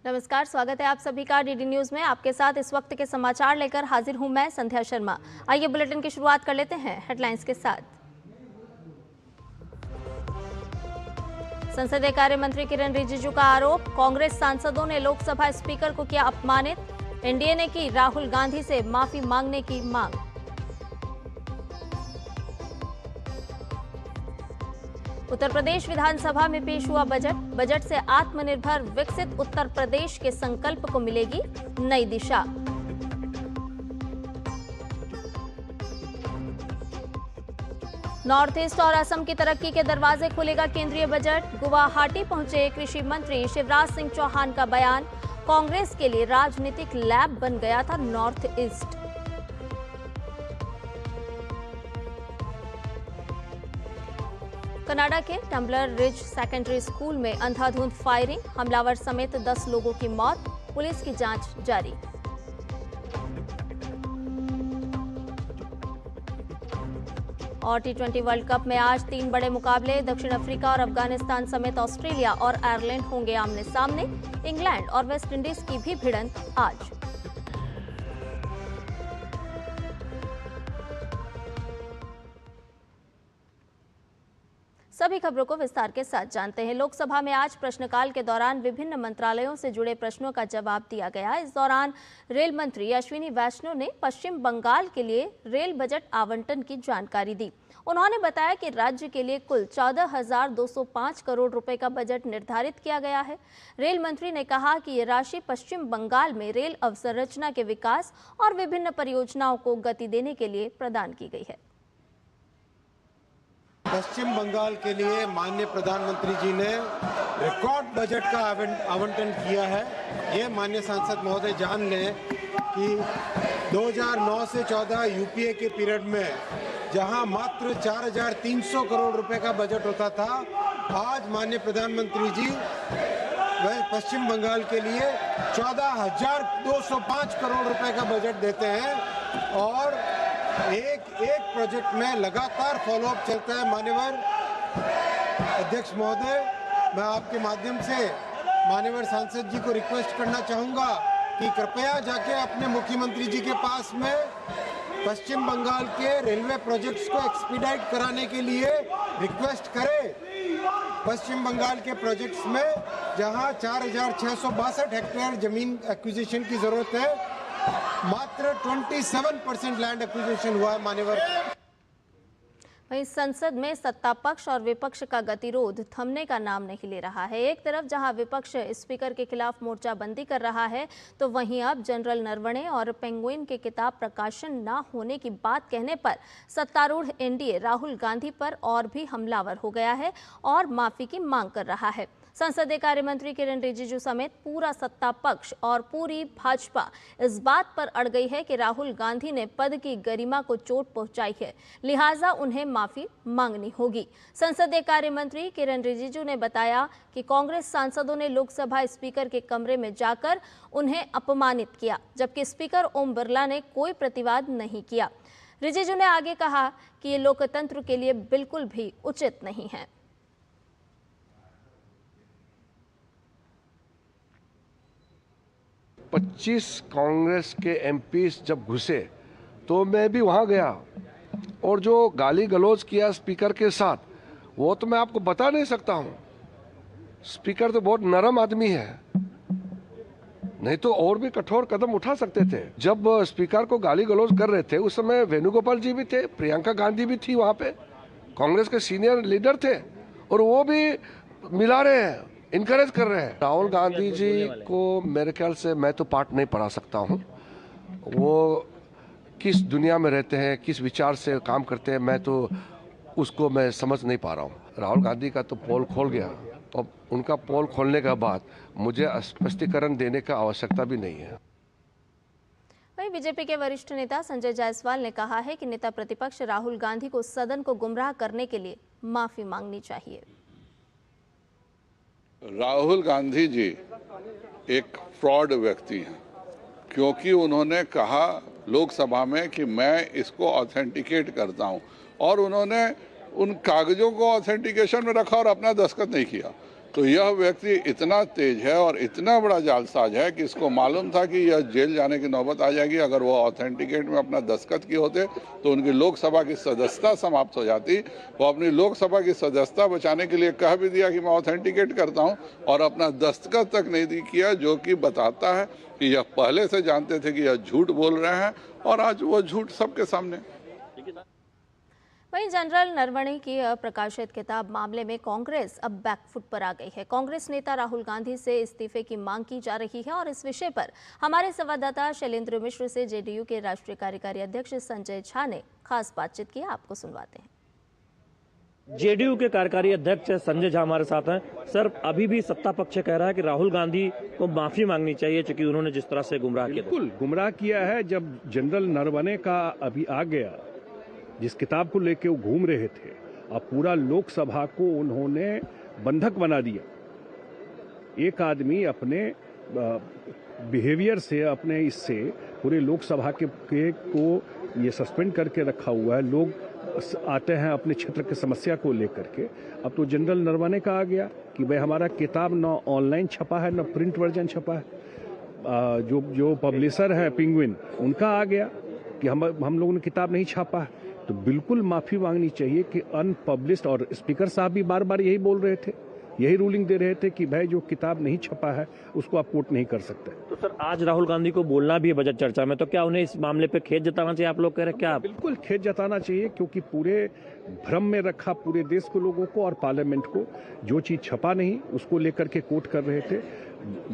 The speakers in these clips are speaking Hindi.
नमस्कार, स्वागत है आप सभी का डीडी न्यूज में। आपके साथ इस वक्त के समाचार लेकर हाजिर हूं मैं संध्या शर्मा। आइए बुलेटिन की शुरुआत कर लेते हैं हेडलाइंस के साथ। संसदीय कार्य मंत्री किरण रिजिजू का आरोप, कांग्रेस सांसदों ने लोकसभा स्पीकर को किया अपमानित। एनडीए ने की राहुल गांधी से माफी मांगने की मांग। उत्तर प्रदेश विधानसभा में पेश हुआ बजट से आत्मनिर्भर विकसित उत्तर प्रदेश के संकल्प को मिलेगी नई दिशा। नॉर्थ ईस्ट और असम की तरक्की के दरवाजे खोलेगा केंद्रीय बजट। गुवाहाटी पहुंचे कृषि मंत्री शिवराज सिंह चौहान का बयान, कांग्रेस के लिए राजनीतिक लैब बन गया था नॉर्थ ईस्ट। कनाडा के टम्बलर रिज सेकेंडरी स्कूल में अंधाधुंध फायरिंग, हमलावर समेत 10 लोगों की मौत, पुलिस की जांच जारी। और टी20 वर्ल्ड कप में आज 3 बड़े मुकाबले, दक्षिण अफ्रीका और अफगानिस्तान समेत ऑस्ट्रेलिया और आयरलैंड होंगे आमने सामने। इंग्लैंड और वेस्ट इंडीज की भी भिड़ंत आज। सभी खबरों को विस्तार के साथ जानते हैं। लोकसभा में आज प्रश्नकाल के दौरान विभिन्न मंत्रालयों से जुड़े प्रश्नों का जवाब दिया गया। इस दौरान रेल मंत्री अश्विनी वैष्णव ने पश्चिम बंगाल के लिए रेल बजट आवंटन की जानकारी दी। उन्होंने बताया कि राज्य के लिए कुल 14,205 करोड़ रुपए का बजट निर्धारित किया गया है। रेल मंत्री ने कहा कि ये राशि पश्चिम बंगाल में रेल अवसंरचना के विकास और विभिन्न परियोजनाओं को गति देने के लिए प्रदान की गई है। पश्चिम बंगाल के लिए माननीय प्रधानमंत्री जी ने रिकॉर्ड बजट का आवंटन किया है। ये माननीय सांसद महोदय जान लें कि 2009 से 14 यूपीए के पीरियड में जहां मात्र 4,300 करोड़ रुपए का बजट होता था, आज माननीय प्रधानमंत्री जी वह पश्चिम बंगाल के लिए 14,205 करोड़ रुपए का बजट देते हैं और एक प्रोजेक्ट में लगातार फॉलोअप चलता है। मान्यवर अध्यक्ष महोदय, मैं आपके माध्यम से मान्यवर सांसद जी को रिक्वेस्ट करना चाहूंगा कि कृपया जाके अपने मुख्यमंत्री जी के पास में पश्चिम बंगाल के रेलवे प्रोजेक्ट्स को एक्सपीडाइट कराने के लिए रिक्वेस्ट करें। पश्चिम बंगाल के प्रोजेक्ट्स में जहां 4,662 हेक्टेयर जमीन एक्विजिशन की जरूरत है, मात्र 27% लैंड एक्विजिशन हुआ है। मान्यवर, वहीं संसद में सत्ता पक्ष और विपक्ष का गतिरोध थमने का नाम नहीं ले रहा है। एक तरफ जहां विपक्ष स्पीकर के खिलाफ मोर्चाबंदी कर रहा है, तो वहीं अब जनरल नरवणे और पेंगुइन के किताब प्रकाशन न होने की बात कहने पर सत्तारूढ़ एनडीए राहुल गांधी पर और भी हमलावर हो गया है और माफी की मांग कर रहा है। संसदीय कार्य मंत्री किरण रिजिजू समेत पूरा सत्ता पक्ष और पूरी भाजपा इस बात पर अड़ गई है कि राहुल गांधी ने पद की गरिमा को चोट पहुंचाई है, लिहाजा उन्हें माफी मांगनी होगी। संसदीय कार्य मंत्री किरण रिजिजू ने बताया कि कांग्रेस सांसदों ने लोकसभा स्पीकर के कमरे में जाकर उन्हें अपमानित किया, जबकि स्पीकर ओम बिरला ने कोई प्रतिवाद नहीं किया। रिजिजू ने आगे कहा कि ये लोकतंत्र के लिए बिल्कुल भी उचित नहीं है। 25 कांग्रेस के एमपीस जब घुसे तो मैं भी वहां गया और जो गाली गलौज किया स्पीकर के साथ, वो तो मैं आपको बता नहीं सकता हूं। स्पीकर तो बहुत नरम आदमी है, नहीं तो और भी कठोर कदम उठा सकते थे। जब स्पीकर को गाली गलौज कर रहे थे उस समय वेणुगोपाल जी भी थे, प्रियंका गांधी भी थी वहां पे, कांग्रेस के सीनियर लीडर थे और वो भी मिला रहे हैं, इनकरेज कर रहे हैं। राहुल गांधी जी को मेरे ख्याल से मैं तो पाठ नहीं पढ़ा सकता हूं। वो किस दुनिया में रहते हैं, किस विचार से काम करते हैं, मैं तो उसको मैं समझ नहीं पा रहा हूं। राहुल गांधी का तो पोल खोल गया और उनका पोल खोलने के बाद मुझे स्पष्टीकरण देने का आवश्यकता भी नहीं है। वहीं बीजेपी के वरिष्ठ नेता संजय जायसवाल ने कहा है कि नेता प्रतिपक्ष राहुल गांधी को सदन को गुमराह करने के लिए माफी मांगनी चाहिए। राहुल गांधी जी एक फ्रॉड व्यक्ति हैं, क्योंकि उन्होंने कहा लोकसभा में कि मैं इसको ऑथेंटिकेट करता हूं, और उन्होंने उन कागजों को ऑथेंटिकेशन में रखा और अपना दस्तखत नहीं किया। तो यह व्यक्ति इतना तेज है और इतना बड़ा जालसाज है कि इसको मालूम था कि यह जेल जाने की नौबत आ जाएगी। अगर वो ऑथेंटिकेट में अपना दस्तखत किए होते तो उनकी लोकसभा की सदस्यता समाप्त हो जाती। वो अपनी लोकसभा की सदस्यता बचाने के लिए कह भी दिया कि मैं ऑथेंटिकेट करता हूं, और अपना दस्तखत तक नहीं किया, जो कि बताता है कि यह पहले से जानते थे कि यह झूठ बोल रहे हैं, और आज वो झूठ सबके सामने। वहीं जनरल नरवणे की प्रकाशित किताब मामले में कांग्रेस अब बैकफुट पर आ गई है। कांग्रेस नेता राहुल गांधी से इस्तीफे की मांग की जा रही है और इस विषय पर हमारे संवाददाता शैलेंद्र मिश्र से जेडीयू के राष्ट्रीय कार्यकारी अध्यक्ष संजय झा ने खास बातचीत की। आपको सुनवाते हैं। जेडीयू के कार्यकारी अध्यक्ष संजय झा हमारे साथ हैं। सर, अभी भी सत्ता पक्ष कह रहा है कि राहुल गांधी को माफी मांगनी चाहिए, क्योंकि उन्होंने जिस तरह से गुमराह किया। बिल्कुल गुमराह किया है। जब जनरल नरवणे का अभी आ गया, जिस किताब को लेके वो घूम रहे थे, अब पूरा लोकसभा को उन्होंने बंधक बना दिया। एक आदमी अपने बिहेवियर से, अपने इससे पूरे लोकसभा के को ये सस्पेंड करके रखा हुआ है। लोग आते हैं अपने क्षेत्र की समस्या को लेकर के। अब तो जनरल नरवणे का आ गया कि भाई हमारा किताब न ऑनलाइन छपा है न प्रिंट वर्जन छपा है। जो पब्लिशर है पेंगुइन, उनका आ गया कि हम लोगों ने किताब नहीं छापा है। तो बिल्कुल माफी मांगनी चाहिए कि अनपब्लिश्ड, और स्पीकर साहब भी बार बार यही बोल रहे थे, यही रूलिंग दे रहे थे कि भाई जो किताब नहीं छपा है उसको आप कोर्ट नहीं कर सकते। तो सर, आज राहुल गांधी को बोलना भी है बजट चर्चा में, तो क्या उन्हें इस मामले पे खेद जताना चाहिए? आप लोग कह रहे हैं क्या? बिल्कुल खेद जताना चाहिए, क्योंकि पूरे भ्रम में रखा पूरे देश के लोगों को और पार्लियामेंट को। जो चीज छपा नहीं उसको लेकर के कोर्ट कर रहे थे।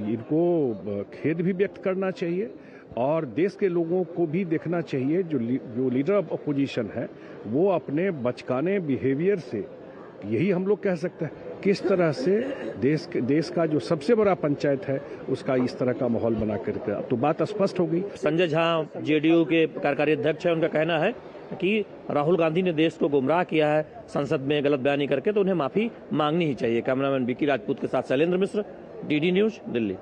इनको खेद भी व्यक्त करना चाहिए और देश के लोगों को भी देखना चाहिए, जो लीडर ऑफ अपोजिशन है वो अपने बचकाने बिहेवियर से, यही हम लोग कह सकते हैं, किस तरह से देश का जो सबसे बड़ा पंचायत है उसका इस तरह का माहौल बना करके, अब तो बात स्पष्ट हो गई। संजय झा जेडीयू के कार्यकारी अध्यक्ष है, उनका कहना है कि राहुल गांधी ने देश को गुमराह किया है संसद में गलत बयानी करके, तो उन्हें माफी मांगनी ही चाहिए। कैमरामैन बीकी राजपूत के साथ शैलेंद्र मिश्र, डीडी न्यूज, दिल्ली।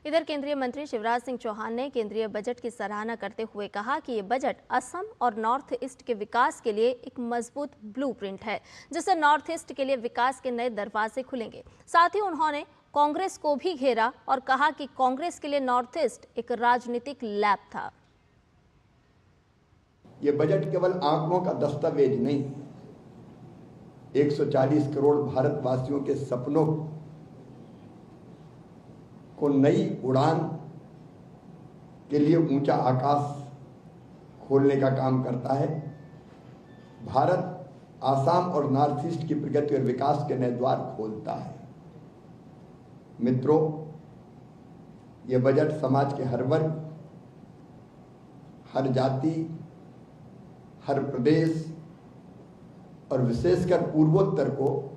इधर केंद्रीय मंत्री शिवराज सिंह चौहान ने केंद्रीय बजट की सराहना करते हुए कहा कि ये बजट असम और नॉर्थ ईस्ट के विकास के लिए एक मजबूत ब्लूप्रिंट है, जिससे नॉर्थ ईस्ट के लिए विकास के नए दरवाजे खुलेंगे। साथ ही उन्होंने कांग्रेस को भी घेरा और कहा कि कांग्रेस के लिए नॉर्थ ईस्ट एक राजनीतिक लैब था। ये बजट केवल आंकड़ों का दस्तावेज नहीं, 140 करोड़ भारतवासियों के सपनों को नई उड़ान के लिए ऊंचा आकाश खोलने का काम करता है। भारत आसाम और नॉर्थ ईस्ट की प्रगति और विकास के नए द्वार खोलता है। मित्रों, यह बजट समाज के हर वर्ग, हर जाति, हर प्रदेश और विशेषकर पूर्वोत्तर को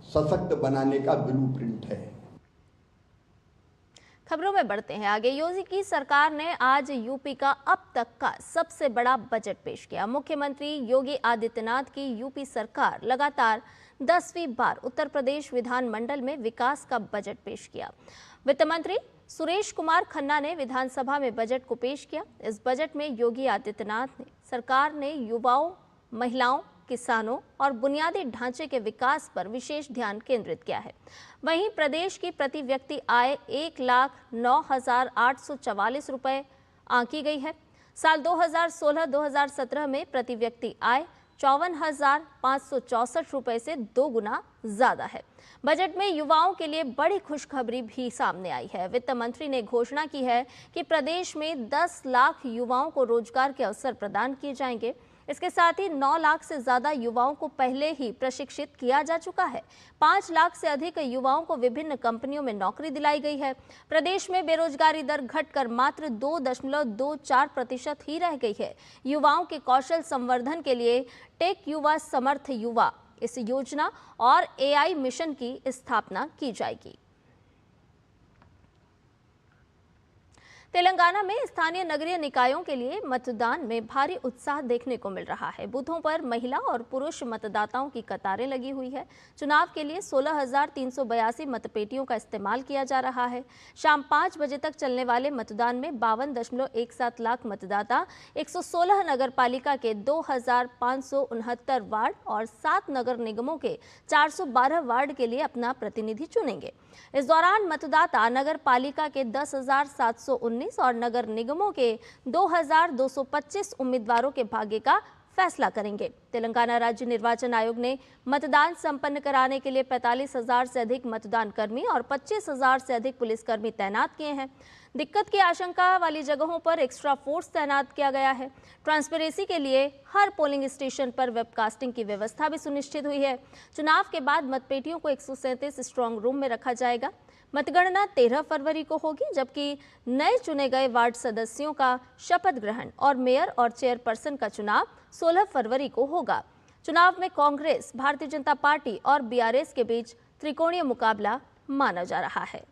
सशक्त बनाने का ब्लूप्रिंट है। खबरों में बढ़ते हैं आगे। योगी की सरकार ने आज यूपी का अब तक का सबसे बड़ा बजट पेश किया। मुख्यमंत्री योगी आदित्यनाथ की यूपी सरकार लगातार 10वीं बार उत्तर प्रदेश विधानमंडल में विकास का बजट पेश किया। वित्त मंत्री सुरेश कुमार खन्ना ने विधानसभा में बजट को पेश किया। इस बजट में योगी आदित्यनाथ ने सरकार ने युवाओं, महिलाओं, किसानों और बुनियादी ढांचे के विकास पर विशेष ध्यान केंद्रित किया है। वहीं प्रदेश की प्रति व्यक्ति आय 1,09,844 रुपए आंकी गई है। साल 2016-2017 में प्रति व्यक्ति आय 54,564 रुपए से 2 गुना ज्यादा है। बजट में युवाओं के लिए बड़ी खुशखबरी भी सामने आई है। वित्त मंत्री ने घोषणा की है कि प्रदेश में 10 लाख युवाओं को रोजगार के अवसर प्रदान किए जाएंगे। इसके साथ ही 9 लाख से ज्यादा युवाओं को पहले ही प्रशिक्षित किया जा चुका है। 5 लाख से अधिक युवाओं को विभिन्न कंपनियों में नौकरी दिलाई गई है। प्रदेश में बेरोजगारी दर घटकर मात्र 2.24% ही रह गई है। युवाओं के कौशल संवर्धन के लिए टेक युवा समर्थ युवा इस योजना और AI मिशन की स्थापना की जाएगी। तेलंगाना में स्थानीय नगरीय निकायों के लिए मतदान में भारी उत्साह देखने को मिल रहा है। बूथों पर महिला और पुरुष मतदाताओं की कतारें लगी हुई है। चुनाव के लिए 16,382 मतपेटियों का इस्तेमाल किया जा रहा है। शाम 5 बजे तक चलने वाले मतदान में 52.17 लाख मतदाता 116 नगर पालिका के 2,569 वार्ड और 7 नगर निगमों के 412 वार्ड के लिए अपना प्रतिनिधि चुनेंगे। इस दौरान मतदाता नगर पालिका के 10,719 और नगर निगमों के 2,225 उम्मीदवारों के भाग्य का फैसला करेंगे। तेलंगाना राज्य निर्वाचन आयोग ने मतदान संपन्न कराने के लिए 45,000 से अधिक मतदान कर्मी और 25,000 से अधिक पुलिसकर्मी तैनात किए हैं। दिक्कत की आशंका वाली जगहों पर एक्स्ट्रा फोर्स तैनात किया गया है। ट्रांसपेरेंसी के लिए हर पोलिंग स्टेशन पर वेबकास्टिंग की व्यवस्था भी सुनिश्चित हुई है। चुनाव के बाद मतपेटियों को 137 स्ट्रांग रूम में रखा जाएगा। मतगणना 13 फरवरी को होगी, जबकि नए चुने गए वार्ड सदस्यों का शपथ ग्रहण और मेयर और चेयरपर्सन का चुनाव 16 फरवरी को होगा। चुनाव में कांग्रेस, भारतीय जनता पार्टी और बीआरएस के बीच त्रिकोणीय मुकाबला माना जा रहा है।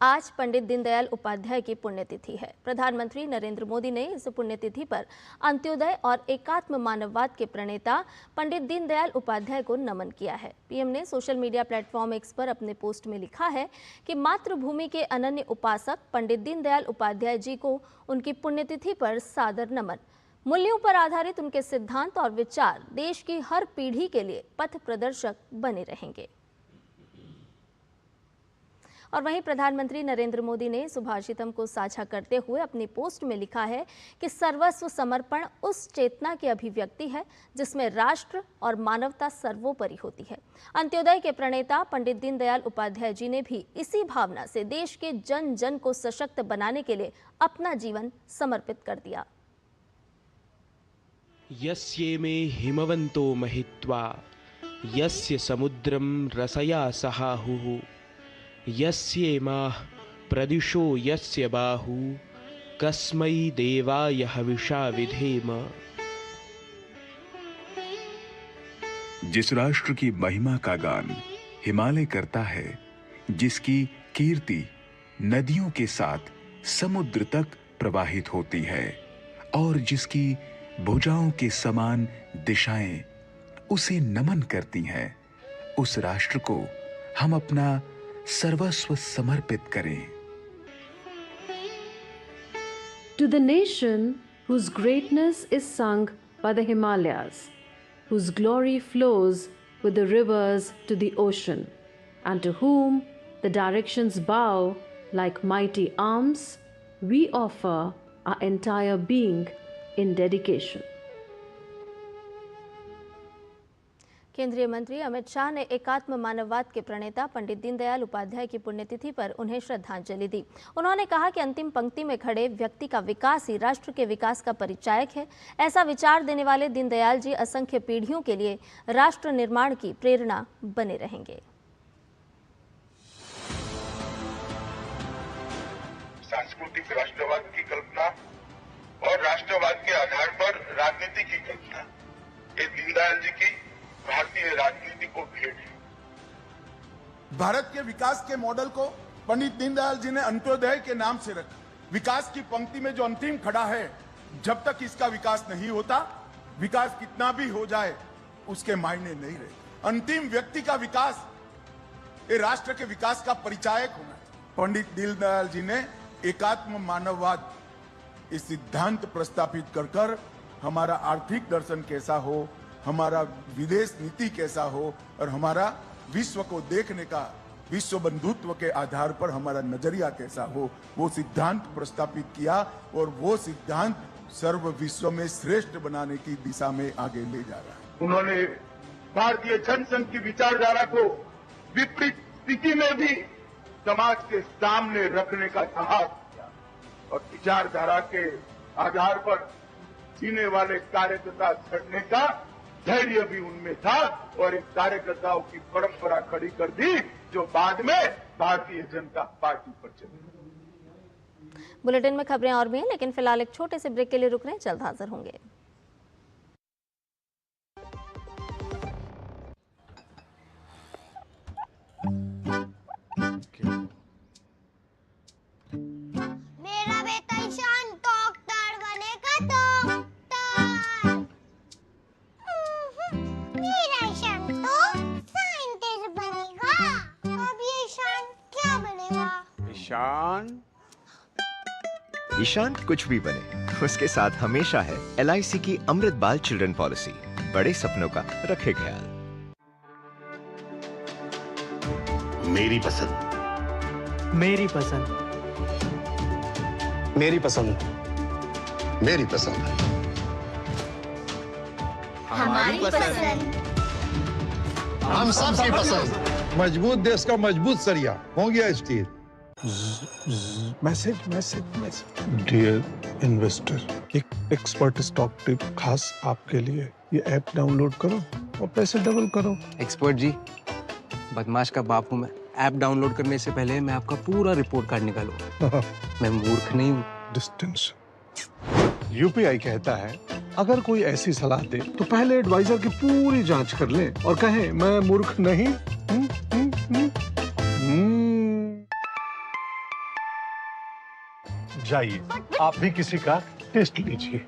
आज पंडित दीनदयाल उपाध्याय की पुण्यतिथि है। प्रधानमंत्री नरेंद्र मोदी ने इस पुण्यतिथि पर अंत्योदय और एकात्म मानववाद के प्रणेता पंडित दीनदयाल उपाध्याय को नमन किया है। पीएम ने सोशल मीडिया प्लेटफॉर्म एक्स पर अपने पोस्ट में लिखा है कि मातृभूमि के अनन्य उपासक पंडित दीनदयाल उपाध्याय जी को उनकी पुण्यतिथि पर सादर नमन। मूल्यों पर आधारित उनके सिद्धांत और विचार देश की हर पीढ़ी के लिए पथ प्रदर्शक बने रहेंगे। और वहीं प्रधानमंत्री नरेंद्र मोदी ने सुभाषितम को साझा करते हुए अपनी पोस्ट में लिखा है कि सर्वस्व समर्पण उस चेतना की अभिव्यक्ति है जिसमें राष्ट्र और मानवता सर्वोपरि होती है। अंत्योदय के प्रणेता पंडित दीनदयाल उपाध्याय जी ने भी इसी भावना से देश के जन जन को सशक्त बनाने के लिए अपना जीवन समर्पित कर दिया। यस्येमे हिमवन्तो महित्वा यस्य समुद्रं रसया सहाहुः यस्येमाः प्रदिशो यस्य बाहु कस्मै देवाय हविषा विधेम। जिस राष्ट्र की महिमा का गान हिमालय करता है, जिसकी कीर्ति नदियों के साथ समुद्र तक प्रवाहित होती है और जिसकी भुजाओं के समान दिशाएं उसे नमन करती हैं, उस राष्ट्र को हम अपना सर्वस्व समर्पित करें। To the nation whose greatness is sung by the Himalayas, whose glory flows with the rivers to the ocean, and to whom the directions bow like mighty arms, we offer our entire being in dedication. केंद्रीय मंत्री अमित शाह ने एकात्म मानववाद के प्रणेता पंडित दीनदयाल उपाध्याय की पुण्यतिथि पर उन्हें श्रद्धांजलि दी। उन्होंने कहा कि अंतिम पंक्ति में खड़े व्यक्ति का विकास ही राष्ट्र के विकास का परिचायक है। ऐसा विचार देने वाले दीनदयाल जी असंख्य पीढ़ियों के लिए राष्ट्र निर्माण की प्रेरणा बने रहेंगे। सांस्कृतिक राष्ट्रवाद की कल्पना और राष्ट्रवाद के आधार पर राजनीति की कल्पना, ये दीनदयाल जी की भारतीय राजनीति को भेंट है। भारत के विकास के मॉडल को पंडित दीनदयाल जी ने अंत्योदय के नाम से रखा। विकास की पंक्ति में जो अंतिम खड़ा है, जब तक इसका विकास नहीं होता, विकास कितना भी हो जाए उसके मायने नहीं रहे। अंतिम व्यक्ति का विकास ये राष्ट्र के विकास का परिचायक होना। पंडित दीनदयाल जी ने एकात्म मानववाद इस सिद्धांत प्रस्तापित कर हमारा आर्थिक दर्शन कैसा हो, हमारा विदेश नीति कैसा हो और हमारा विश्व को देखने का, विश्व बंधुत्व के आधार पर हमारा नजरिया कैसा हो, वो सिद्धांत प्रस्तापित किया और वो सिद्धांत सर्व विश्व में श्रेष्ठ बनाने की दिशा में आगे ले जा रहा है। उन्होंने भारतीय जनसंघ की विचारधारा को विपरीत स्थिति में भी समाज के सामने रखने का साहस किया और विचारधारा के आधार पर जीने वाले कार्यकर्ता छड़ने का धैर्य भी उनमें था और एक कार्यकर्ताओं की परंपरा खड़ी कर दी जो बाद में भारतीय जनता पार्टी पर चली। बुलेटिन में खबरें और भी हैं, लेकिन फिलहाल एक छोटे से ब्रेक के लिए रुक रहे हैं। जल्द हाजिर होंगे। ईशान कुछ भी बने, उसके साथ हमेशा है LIC की अमृत बाल चिल्ड्रन पॉलिसी। बड़े सपनों का रखे ख्याल। मेरी पसंद, मेरी पसंद, मेरी पसंद, मेरी पसंद, हमारी पसंद, हम सबकी पसंद। मजबूत देश का मजबूत सरिया हो गया steel. Message message message. Dear investor, एक एक्सपर्ट स्टॉक टिप खास आपके लिए। ये ऐप डाउनलोड करो और पैसे डबल करो। एक्सपर्ट जी, बदमाश का बाप हूँ मैं। ऐप डाउनलोड करने से पहले मैं आपका पूरा रिपोर्ट कार्ड निकालूंगा। मैं मूर्ख नहीं हूँ। डिस्टेंस। UPI कहता है अगर कोई ऐसी सलाह दे तो पहले एडवाइजर की पूरी जांच कर ले और कहे मैं मूर्ख नहीं। जाइए, आप भी किसी का टेस्ट लीजिए।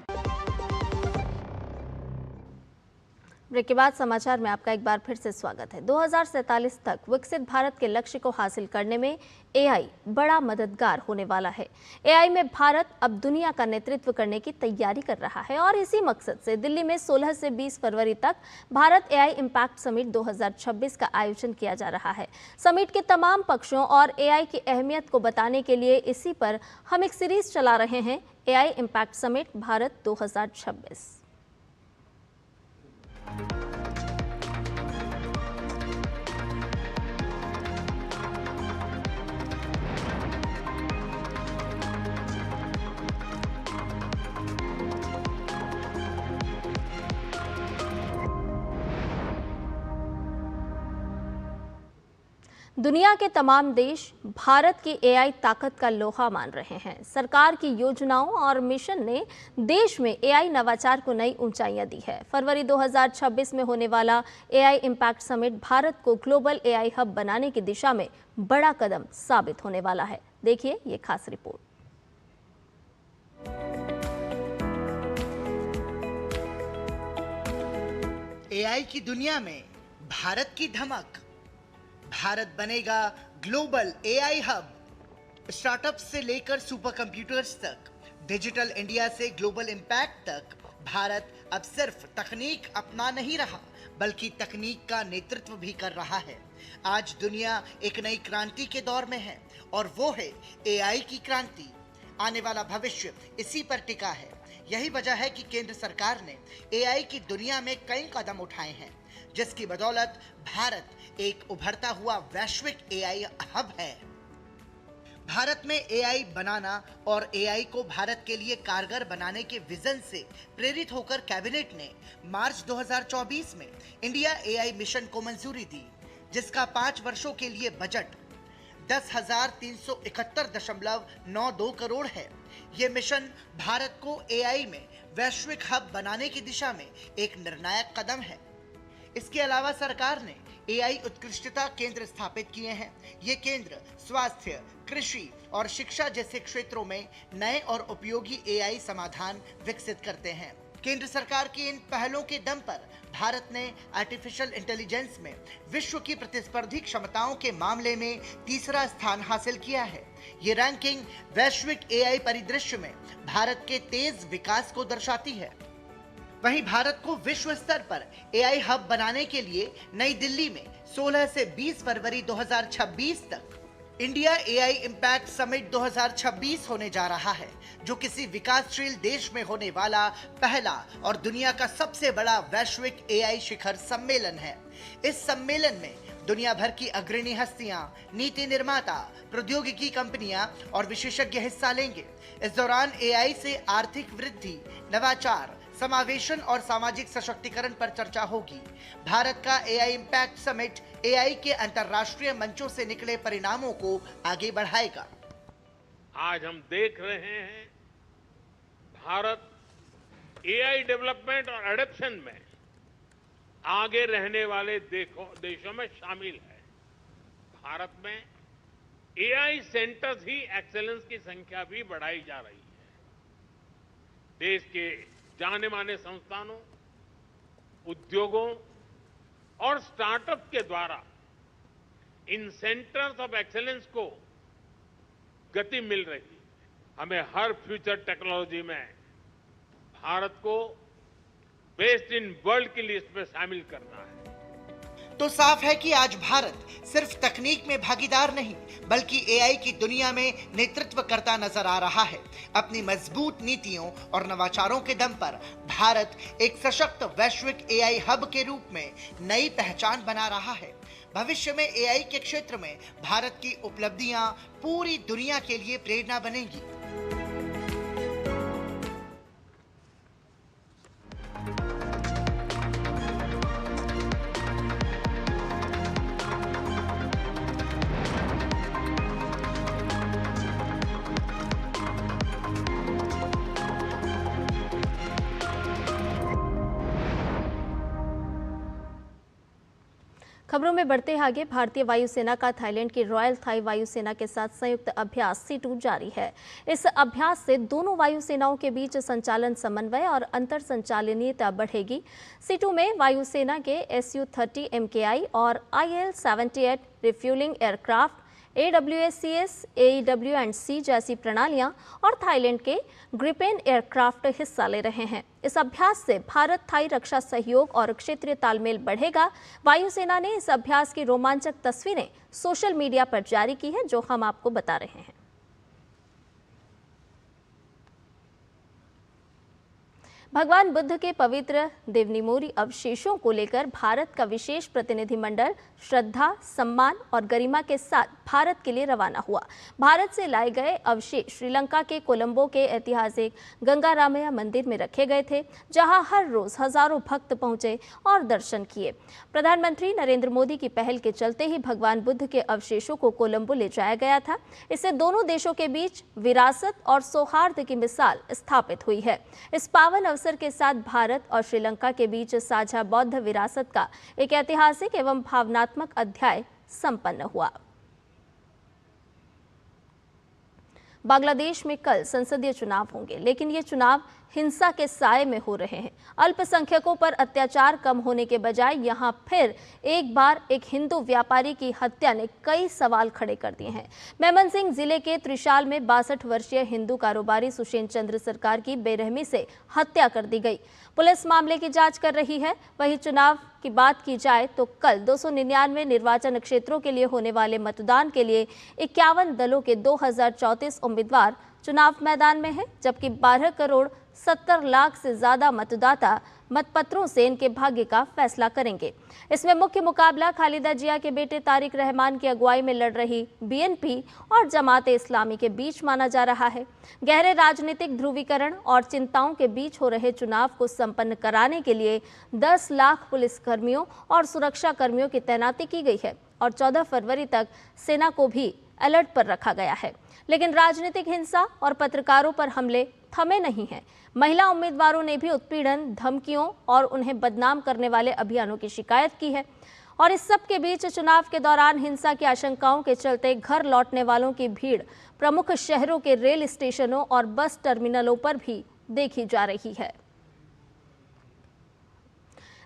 ब्रेक के बाद समाचार में आपका एक बार फिर से स्वागत है। 2047 तक विकसित भारत के लक्ष्य को हासिल करने में AI बड़ा मददगार होने वाला है। AI में भारत अब दुनिया का नेतृत्व करने की तैयारी कर रहा है और इसी मकसद से दिल्ली में 16 से 20 फरवरी तक भारत AI इम्पैक्ट समिट 2026 का आयोजन किया जा रहा है। समिट के तमाम पक्षों और AI की अहमियत को बताने के लिए इसी पर हम एक सीरीज चला रहे हैं, AI इम्पैक्ट समिट भारत 2026। दुनिया के तमाम देश भारत की AI ताकत का लोहा मान रहे हैं। सरकार की योजनाओं और मिशन ने देश में AI नवाचार को नई ऊंचाइयां दी है। फरवरी 2026 में होने वाला AI इम्पैक्ट समिट भारत को ग्लोबल AI हब बनाने की दिशा में बड़ा कदम साबित होने वाला है। देखिए ये खास रिपोर्ट। AI की दुनिया में भारत की धमक। भारत बनेगा ग्लोबल AI हब। स्टार्टअप से लेकर सुपर कंप्यूटर्स तक, डिजिटल इंडिया से ग्लोबल इम्पैक्ट तक, भारत अब सिर्फ तकनीक अपना नहीं रहा बल्कि तकनीक का नेतृत्व भी कर रहा है। आज दुनिया एक नई क्रांति के दौर में है और वो है AI की क्रांति। आने वाला भविष्य इसी पर टिका है। यही वजह है कि केंद्र सरकार ने AI की दुनिया में कई कदम उठाए हैं, जिसकी बदौलत भारत एक उभरता हुआ वैश्विक AI हब है। भारत में AI बनाना और AI को भारत के लिए कारगर बनाने के विजन से प्रेरित होकर कैबिनेट ने मार्च 2024 में इंडिया AI मिशन को मंजूरी दी, जिसका 5 वर्षों के लिए बजट 10,371.92 करोड़ है। ये मिशन भारत को AI में वैश्विक हब बनाने की दिशा में एक निर्णायक कदम है। इसके अलावा सरकार ने AI उत्कृष्टता केंद्र स्थापित किए हैं। ये केंद्र स्वास्थ्य, कृषि और शिक्षा जैसे क्षेत्रों में नए और उपयोगी AI समाधान विकसित करते हैं। केंद्र सरकार की इन पहलों के दम पर भारत ने आर्टिफिशियल इंटेलिजेंस में विश्व की प्रतिस्पर्धी क्षमताओं के मामले में तीसरा स्थान हासिल किया है। ये रैंकिंग वैश्विक AI परिदृश्य में भारत के तेज विकास को दर्शाती है। वहीं भारत को विश्व स्तर पर AI हब बनाने के लिए नई दिल्ली में 16 से 20 फरवरी 2026 तक इंडिया AI इम्पैक्ट समिट 2026 होने जा रहा है, जो किसी विकासशील देश में होने वाला पहला और दुनिया का सबसे बड़ा वैश्विक AI शिखर सम्मेलन है। इस सम्मेलन में दुनिया भर की अग्रणी हस्तियां, नीति निर्माता, प्रौद्योगिकी कंपनियां और विशेषज्ञ हिस्सा लेंगे। इस दौरान AI से आर्थिक वृद्धि, नवाचार, समावेशन और सामाजिक सशक्तिकरण पर चर्चा होगी। भारत का AI इम्पैक्ट समिट AI के अंतर्राष्ट्रीय मंचों से निकले परिणामों को आगे बढ़ाएगा। आज हम देख रहे हैं भारत AI डेवलपमेंट और एडॉप्शन में आगे रहने वाले देशों में शामिल है। भारत में AI सेंटर्स ही एक्सेलेंस की संख्या भी बढ़ाई जा रही है। देश के जाने माने संस्थानों, उद्योगों और स्टार्टअप के द्वारा इन सेंटर्स ऑफ एक्सेलेंस को गति मिल रही है। हमें हर फ्यूचर टेक्नोलॉजी में भारत को बेस्ट इन वर्ल्ड की लिस्ट में शामिल करना है। तो साफ है कि आज भारत सिर्फ तकनीक में भागीदार नहीं बल्कि एआई की दुनिया में नेतृत्व करता नजर आ रहा है। अपनी मजबूत नीतियों और नवाचारों के दम पर भारत एक सशक्त वैश्विक एआई हब के रूप में नई पहचान बना रहा है। भविष्य में एआई के क्षेत्र में भारत की उपलब्धियां पूरी दुनिया के लिए प्रेरणा बनेगी। खबरों में बढ़ते आगे, भारतीय वायुसेना का थाईलैंड की रॉयल थाई वायुसेना के साथ संयुक्त अभ्यास C2 जारी है। इस अभ्यास से दोनों वायुसेनाओं के बीच संचालन समन्वय और अंतर संचालनीयता बढ़ेगी। C2 में वायुसेना के Su-30 MKI और IL-78 refuelling aircraft, AWACS, AEW&C जैसी प्रणालियां और थाईलैंड के ग्रिपेन एयरक्राफ्ट हिस्सा ले रहे हैं। इस अभ्यास से भारत थाई रक्षा सहयोग और क्षेत्रीय तालमेल बढ़ेगा। वायुसेना ने इस अभ्यास की रोमांचक तस्वीरें सोशल मीडिया पर जारी की है, जो हम आपको बता रहे हैं। भगवान बुद्ध के पवित्र देवनिमोरी अवशेषों को लेकर भारत का विशेष प्रतिनिधिमंडल श्रद्धा, सम्मान और गरिमा के साथ भारत के लिए रवाना हुआ। भारत से लाए गए अवशेष श्रीलंका के कोलंबो के ऐतिहासिक गंगारामया मंदिर में रखे गए थे, जहां हर रोज हजारों भक्त पहुंचे और दर्शन किए। प्रधानमंत्री नरेंद्र मोदी की पहल के चलते ही भगवान बुद्ध के अवशेषों को कोलंबो ले जाया गया था। इससे दोनों देशों के बीच विरासत और सौहार्द की मिसाल स्थापित हुई है। इस पावन अवसर के साथ भारत और श्रीलंका के बीच साझा बौद्ध विरासत का एक ऐतिहासिक एवं भावनात्मक अध्याय संपन्न हुआ। बांग्लादेश में कल संसदीय चुनाव होंगे, लेकिन ये चुनाव हिंसा के साए में हो रहे हैं। अल्पसंख्यकों पर अत्याचार कम होने के बजाय यहां फिर एक बार एक हिंदू व्यापारी की हत्या ने कई सवाल खड़े कर दिए हैं। मेमनसिंह जिले के त्रिशाल में 62 वर्षीय हिंदू कारोबारी सुषेण चंद्र सरकार की बेरहमी से हत्या कर दी गई। पुलिस मामले की जांच कर रही है। वहीं चुनाव की बात की जाए तो कल 299 निर्वाचन क्षेत्रों के लिए होने वाले मतदान के लिए 51 दलों के 2034 उम्मीदवार चुनाव मैदान में हैं, जबकि 12 करोड़ 70 लाख से ज्यादा मतदाता मतपत्रों से इनके भाग्य का फैसला करेंगे। इसमें मुख्य मुकाबला खालिदा जिया के बेटे तारिक रहमान की अगुवाई में लड़ रही BNP और जमात इस्लामी के बीच माना जा रहा है। गहरे राजनीतिक ध्रुवीकरण और चिंताओं के बीच हो रहे चुनाव को संपन्न कराने के लिए 10 लाख पुलिसकर्मियों और सुरक्षा कर्मियों की तैनाती की गई है और 14 फरवरी तक सेना को भी अलर्ट पर रखा गया है। लेकिन राजनीतिक हिंसा और पत्रकारों पर हमले थमे नहीं हैं। महिला उम्मीदवारों ने भी उत्पीड़न, धमकियों और उन्हें बदनाम करने वाले अभियानों की शिकायत की है। और इस सब के बीच चुनाव के दौरान हिंसा की आशंकाओं के चलते घर लौटने वालों की भीड़ प्रमुख शहरों के रेल स्टेशनों और बस टर्मिनलों पर भी देखी जा रही है।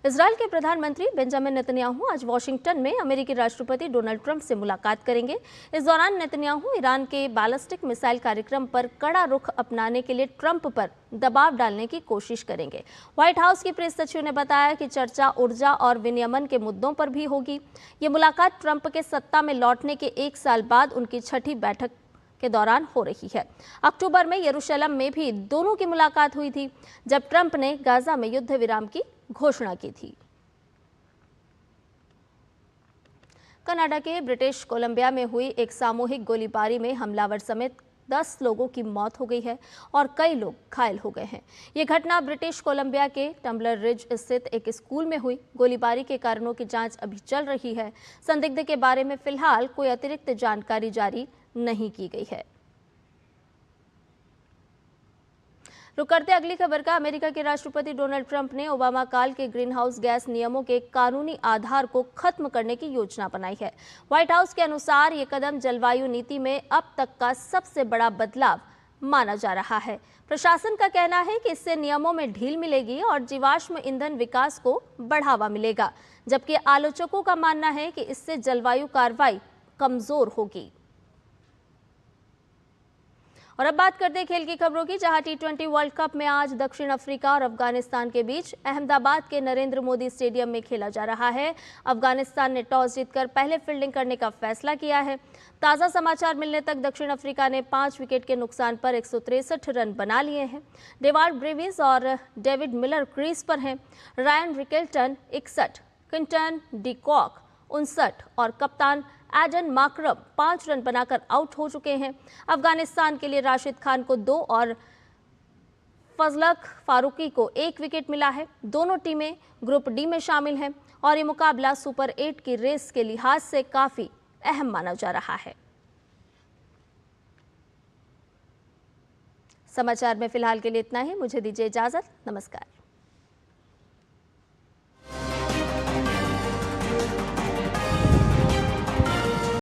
इजराइल के प्रधानमंत्री बेंजामिन नेतन्याहू आज वॉशिंगटन में अमेरिकी राष्ट्रपति डोनाल्ड ट्रंप से मुलाकात करेंगे। इस दौरान नेतन्याहू ईरान के बैलिस्टिक मिसाइल कार्यक्रम पर कड़ा रुख अपनाने के लिए ट्रंप पर दबाव डालने की कोशिश करेंगे। व्हाइट हाउस की प्रेस सचिव ने बताया कि चर्चा ऊर्जा और विनियमन के मुद्दों पर भी होगी। ये मुलाकात ट्रंप के सत्ता में लौटने के 1 साल बाद उनकी छठी बैठक के दौरान हो रही है। अक्टूबर में यरूशलेम में भी दोनों की मुलाकात हुई थी, जब ट्रंप ने गाजा में युद्ध विराम की घोषणा की थी। कनाडा के ब्रिटिश कोलंबिया में हुई एक सामूहिक गोलीबारी में हमलावर समेत 10 लोगों की मौत हो गई है और कई लोग घायल हो गए हैं। ये घटना ब्रिटिश कोलंबिया के टम्बलर रिज स्थित एक स्कूल में हुई। गोलीबारी के कारणों की जांच अभी चल रही है। संदिग्ध के बारे में फिलहाल कोई अतिरिक्त जानकारी जारी नहीं की गई है। रुक करते अगली खबर का। अमेरिका के राष्ट्रपति डोनाल्ड ट्रंप ने ओबामा काल के ग्रीन हाउस गैस नियमों के कानूनी आधार को खत्म करने की योजना बनाई है। व्हाइट हाउस के अनुसार ये कदम जलवायु नीति में अब तक का सबसे बड़ा बदलाव माना जा रहा है। प्रशासन का कहना है कि इससे नियमों में ढील मिलेगी और जीवाश्म ईंधन विकास को बढ़ावा मिलेगा, जबकि आलोचकों का मानना है कि इससे जलवायु कार्रवाई कमजोर होगी। और अब बात करते हैं खेल की खबरों की, जहां T20 वर्ल्ड कप में आज दक्षिण अफ्रीका और अफगानिस्तान के बीच अहमदाबाद के नरेंद्र मोदी स्टेडियम में खेला जा रहा है। अफगानिस्तान ने टॉस जीतकर पहले फील्डिंग करने का फैसला किया है। ताज़ा समाचार मिलने तक दक्षिण अफ्रीका ने 5 विकेट के नुकसान पर 163 रन बना लिए हैं। डेवाल्ड ब्रेविस और डेविड मिलर क्रीज पर हैं। Ryan Rickelton 61, Quinton de Kock 59 और कप्तान एडन माकरम 5 रन बनाकर आउट हो चुके हैं। अफगानिस्तान के लिए राशिद खान को 2 और फजलक फारूकी को 1 विकेट मिला है। दोनों टीमें ग्रुप डी में शामिल हैं और ये मुकाबला सुपर 8 की रेस के लिहाज से काफी अहम माना जा रहा है। समाचार में फिलहाल के लिए इतना ही। मुझे दीजिए इजाजत। नमस्कार।